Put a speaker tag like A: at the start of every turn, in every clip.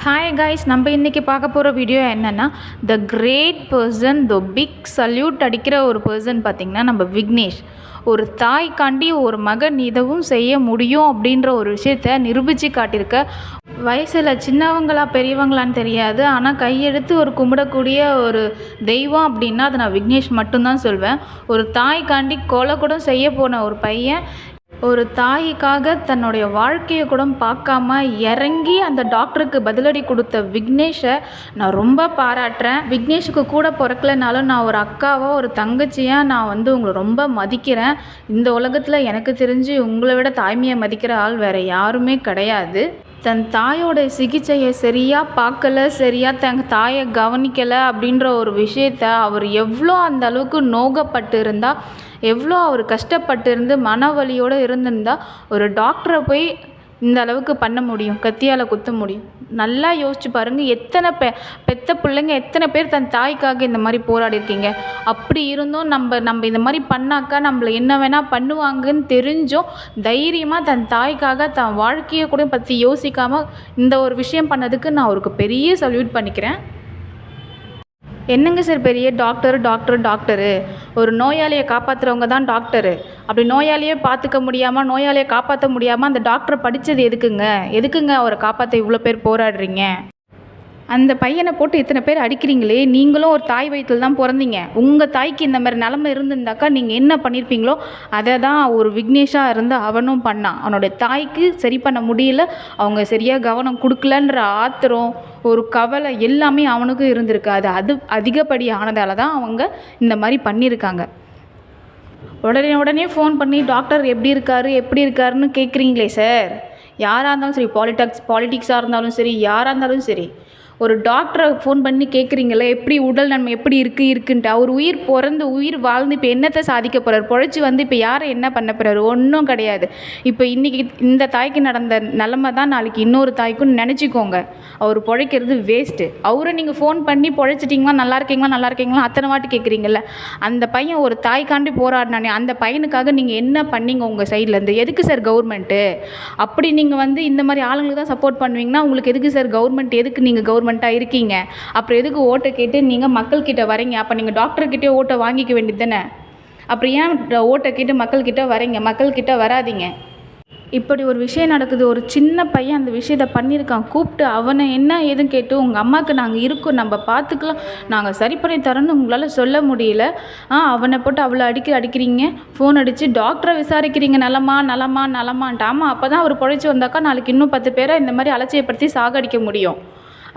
A: Hi guys, நம்ம இன்றைக்கி பார்க்க போகிற வீடியோ என்னென்னா the great person, the big salute அடிக்கிற ஒரு பர்சன் பார்த்திங்கன்னா நம்ம விக்னேஷ். ஒரு தாய்க்காண்டி ஒரு மகன் இதுவும் செய்ய முடியும் அப்படின்ற ஒரு விஷயத்த நிரூபித்து காட்டியிருக்க. வயசில் சின்னவங்களா பெரியவங்களான்னு தெரியாது, ஆனால் கையெடுத்து ஒரு கும்பிடக்கூடிய ஒரு தெய்வம் அப்படின்னா அது நான் விக்னேஷ் மட்டும்தான் சொல்வேன். ஒரு தாய்க்காண்டி கொலை கூட செய்ய போன ஒரு பையன் ஒரு தாய்க்காக தன்னுடைய வாழ்க்கையை கூட பார்க்காம இறங்கி அந்த டாக்டருக்கு பதிலடி கொடுத்த விக்னேஷை நான் ரொம்ப பாராட்டுறேன். விக்னேஷுக்கு கூட பிறக்கலைனாலும் நான் ஒரு அக்காவாக ஒரு தங்கச்சியாக நான் உங்களை ரொம்ப மதிக்கிறேன். இந்த உலகத்தில் எனக்கு தெரிஞ்சு உங்களை விட தாய்மையை மதிக்கிற ஆள் வேறு யாருமே கிடையாது. தன் தாயோட சிகிச்சையை சரியாக பார்க்கல, சரியாக தன் தாயை கவனிக்கலை அப்படின்ற ஒரு விஷயத்த அவர் எவ்வளோ அந்த அளவுக்கு நோகப்பட்டு இருந்தால், எவ்வளோ அவர் கஷ்டப்பட்டு இருந்து மன வலியோடு இருந்திருந்தால் ஒரு டாக்டரை போய் இந்த அளவுக்கு பண்ண முடியும், கத்தியால் குத்த முடியும். நல்லா யோசிச்சு பாருங்கள், எத்தனை பெத்த பிள்ளைங்க எத்தனை பேர் தன் தாய்க்காக இந்த மாதிரி போராடிருக்கீங்க. அப்படி இருந்தும் நம்ம இந்த மாதிரி பண்ணாக்கா நம்மளை என்ன வேணால் பண்ணுவாங்கன்னு தெரிஞ்சும் தைரியமாக தன் தாய்க்காக தன் வாழ்க்கையை கூட பற்றி யோசிக்காமல் இந்த ஒரு விஷயம் பண்ணதுக்கு நான் அவருக்கு பெரிய சல்யூட் பண்ணிக்கிறேன். என்னங்க சார் பெரிய டாக்டரு, ஒரு நோயாளியை காப்பாற்றுறவங்க தான் டாக்டரு. அப்படி நோயாளியே பார்த்துக்க முடியாமல், நோயாளியை காப்பாற்ற முடியாமல் அந்த டாக்டரை படித்தது எதுக்குங்க அவரை காப்பாற்ற இவ்வளோ பேர் போராடுறீங்க? அந்த பையனை போட்டு இத்தனை பேர் அடிக்கிறீங்களே, நீங்களும் ஒரு தாய் வயிற்றில் தான் பிறந்தீங்க. உங்கள் தாய்க்கு இந்த மாதிரி நிலமை இருந்திருந்தாக்கா நீங்கள் என்ன பண்ணியிருப்பீங்களோ அதை தான் ஒரு விக்னேஷாக இருந்து அவனும் பண்ணான். அவனுடைய தாய்க்கு சரி பண்ண முடியல, அவங்க சரியாக கவனம் கொடுக்கலன்ற ஆத்திரம், ஒரு கவலை எல்லாமே அவனுக்கு இருந்திருக்கு. அது அதிகப்படியானதால தான் அவங்க இந்த மாதிரி பண்ணியிருக்காங்க. உடனே ஃபோன் பண்ணி டாக்டர் எப்படி இருக்காருன்னு கேட்குறீங்களே சார். யாராக இருந்தாலும் சரி, பாலிட்டிக்ஸாக இருந்தாலும் சரி, யாராக இருந்தாலும் சரி, ஒரு டாக்டரை ஃபோன் பண்ணி கேட்குறீங்களே எப்படி உடல் நன்மை எப்படி இருக்குன்ட்டு. அவர் உயிர் வாழ்ந்து இப்போ என்னத்தை சாதிக்க போகிறார்? பொழைச்சி இப்போ யாரை என்ன பண்ண போகிறார்? ஒன்றும் கிடையாது. இப்போ இன்றைக்கி இந்த தாய்க்கு நடந்த நிலமை தான் நாளைக்கு இன்னொரு தாய்க்குன்னு நினச்சிக்கோங்க. அவர் பொழைக்கிறது வேஸ்ட்டு. அவரை நீங்கள் ஃபோன் பண்ணி பொழைச்சிட்டிங்களா, நல்லா இருக்கீங்களா அத்தனை வாட்டி கேட்குறீங்கள. அந்த பையன் ஒரு தாய்க்காண்டி போராடினானே, அந்த பையனுக்காக நீங்கள் என்ன பண்ணீங்க உங்கள் சைட்லேருந்து? எதுக்கு சார் கவர்மெண்ட்டு? அப்படி நீங்கள் இந்த மாதிரி ஆளுங்களுக்கு தான் சப்போர்ட் பண்ணுவீங்கன்னா உங்களுக்கு எதுக்கு சார் கவர்மெண்ட்? எதுக்கு நீங்கள் கவர்மெண்ட்டாக இருக்கீங்க? அப்புறம் எதுக்கு ஓட்டை கேட்டு நீங்கள் மக்கள்கிட்ட வரீங்க? அப்போ நீங்கள் டாக்டர்கிட்டே ஓட்டை வாங்கிக்க வேண்டியது தானே. அப்புறம் ஏன் ஓட்டை கேட்டு மக்கள்கிட்ட வரீங்க? மக்கள்கிட்ட வராதிங்க. இப்படி ஒரு விஷயம் நடக்குது. ஒரு சின்ன பையன் அந்த விஷயத்தை பண்ணியிருக்கான். கூப்பிட்டு அவனை என்ன ஏதுன்னு கேட்டு, உங்கள் அம்மாவுக்கு நாங்கள் இருக்கோம், நம்ம பார்த்துக்கலாம், நாங்கள் சரி பண்ணி தரோன்னு உங்களால் சொல்ல முடியல. அவனை போட்டு அவ்வளோ அடிக்கிறீங்க. ஃபோன் அடித்து டாக்டரை விசாரிக்கிறீங்க, நலமான்ட்டு. ஆமாம், அப்போ தான் அவர் பொழைச்சி வந்தாக்கா நாளைக்கு இன்னும் 10 பேரை இந்த மாதிரி அலட்சியப்படுத்தி சாகடிக்க முடியும்.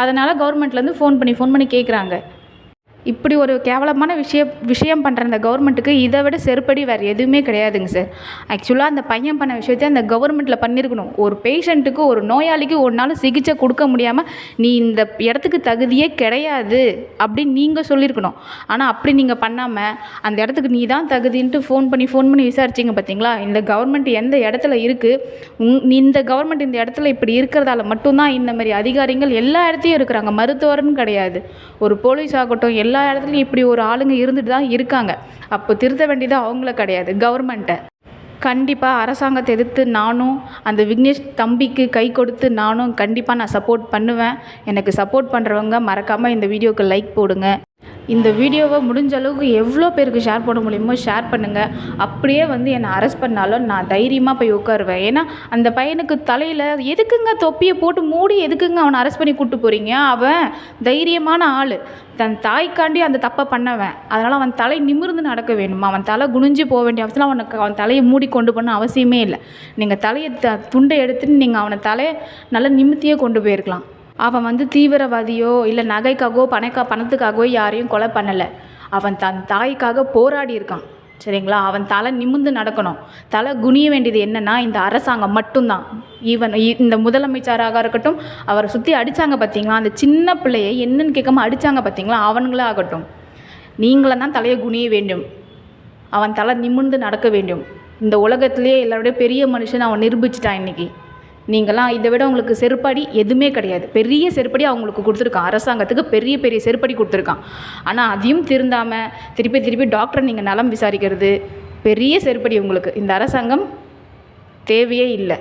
A: அதனால் கவர்மெண்ட்லேருந்து ஃபோன் பண்ணி கேட்குறாங்க. இப்படி ஒரு கேவலமான விஷயம் பண்ணுற அந்த கவர்மெண்ட்டுக்கு இதை விட செருப்படி வேறு எதுவுமே கிடையாதுங்க சார். ஆக்சுவலாக அந்த பையன் பண்ண விஷயத்தை அந்த கவர்மெண்ட்டில் பண்ணியிருக்கணும். ஒரு பேஷண்ட்டுக்கு, ஒரு நோயாளிக்கு ஒரு நாள் சிகிச்சை கொடுக்க முடியாமல் நீ இந்த இடத்துக்கு தகுதியே கிடையாது அப்படின்னு நீங்கள் சொல்லியிருக்கணும். ஆனால் அப்படி நீங்கள் பண்ணாமல் அந்த இடத்துக்கு நீ தான் தகுதின்ட்டு ஃபோன் பண்ணி விசாரிச்சிங்க பார்த்தீங்களா? இந்த கவர்மெண்ட் எந்த இடத்துல இருக்குது? இந்த கவர்மெண்ட் இந்த இடத்துல இப்படி இருக்கிறதால மட்டும்தான் இந்த மாதிரி அதிகாரிகள் எல்லா இடத்தையும் இருக்கிறாங்க. மருத்துவர்னு கிடையாது, ஒரு போலீஸ் ஆகட்டும், எல்லா இடத்துலையும் இப்படி ஒரு ஆளுங்க இருந்துட்டு தான் இருக்காங்க. அப்போ திருத்த வேண்டியது அவங்கள கிடையாது, கவர்மெண்ட்டை. கண்டிப்பாக அரசாங்கத்தை எதிர்த்து நானும் அந்த விக்னேஷ் தம்பிக்கு கை கொடுத்து நானும் கண்டிப்பாக நான் சப்போர்ட் பண்ணுவேன். எனக்கு சப்போர்ட் பண்ணுறவங்க மறக்காமல் இந்த வீடியோவுக்கு லைக் போடுங்க. இந்த வீடியோவை முடிஞ்ச அளவுக்கு எவ்வளோ பேருக்கு ஷேர் பண்ண முடியுமோ ஷேர் பண்ணுங்கள். அப்படியே என்னை அரெஸ்ட் பண்ணாலும் நான் தைரியமாக போய் உட்காருவேன். ஏன்னா அந்த பையனுக்கு தலையில் எதுக்குங்க தொப்பியை போட்டு மூடி எதுக்குங்க அவனை அரெஸ்ட் பண்ணி கூப்பிட்டு போகிறீங்க? அவன் தைரியமான ஆள், தன் தாய்க்காண்டி அந்த தப்பை பண்ணவன். அதனால் அவன் தலை நிமிர்ந்து நடக்க வேணுமா? அவன் தலை குனிஞ்சு போக வேண்டிய அவசியம் அவன் தலையை மூடி கொண்டு போன அவசியமே இல்லை. நீங்கள் தலையை துண்டை எடுத்துட்டு நீங்கள் அவனை தலையை நல்லா நிமித்தியே கொண்டு போயிருக்கலாம். அவன் தீவிரவாதியோ இல்லை நகைக்காகவோ பணத்துக்காகவோ யாரையும் கொலை பண்ணலை. அவன் தன் தாய்க்காக போராடி இருக்கான், சரிங்களா? அவன் தலை நிமிர்ந்து நடக்கணும். தலை குனிய வேண்டியது என்னென்னா இந்த அரசாங்கம் மட்டும்தான். இந்த முதலமைச்சராக இருக்கட்டும், அவரை சுற்றி அடித்தாங்க பார்த்தீங்களா, அந்த சின்ன பிள்ளையை என்னன்னு கேட்காம அடித்தாங்க பார்த்தீங்களா, அவனுங்களே ஆகட்டும், நீங்கள தான் தலையை குனிய வேண்டும். அவன் தலை நிமிர்ந்து நடக்க வேண்டும். இந்த உலகத்திலே எல்லாரோடைய பெரிய மனுஷன் அவன் நிரூபிச்சிட்டான் இன்றைக்கி. நீங்களாம் இதை விட உங்களுக்கு செருப்படி எதுவுமே கிடையாது. பெரிய செருப்படி அவங்களுக்கு கொடுத்துருக்கான், அரசாங்கத்துக்கு பெரிய செருப்படி கொடுத்துருக்கான். ஆனால் அதையும் திருந்தாமல் திருப்பி டாக்டரை நீங்கள் நலம் விசாரிக்கிறது பெரிய செருப்படி உங்களுக்கு. இந்த அரசாங்கம் தேவையே இல்லை.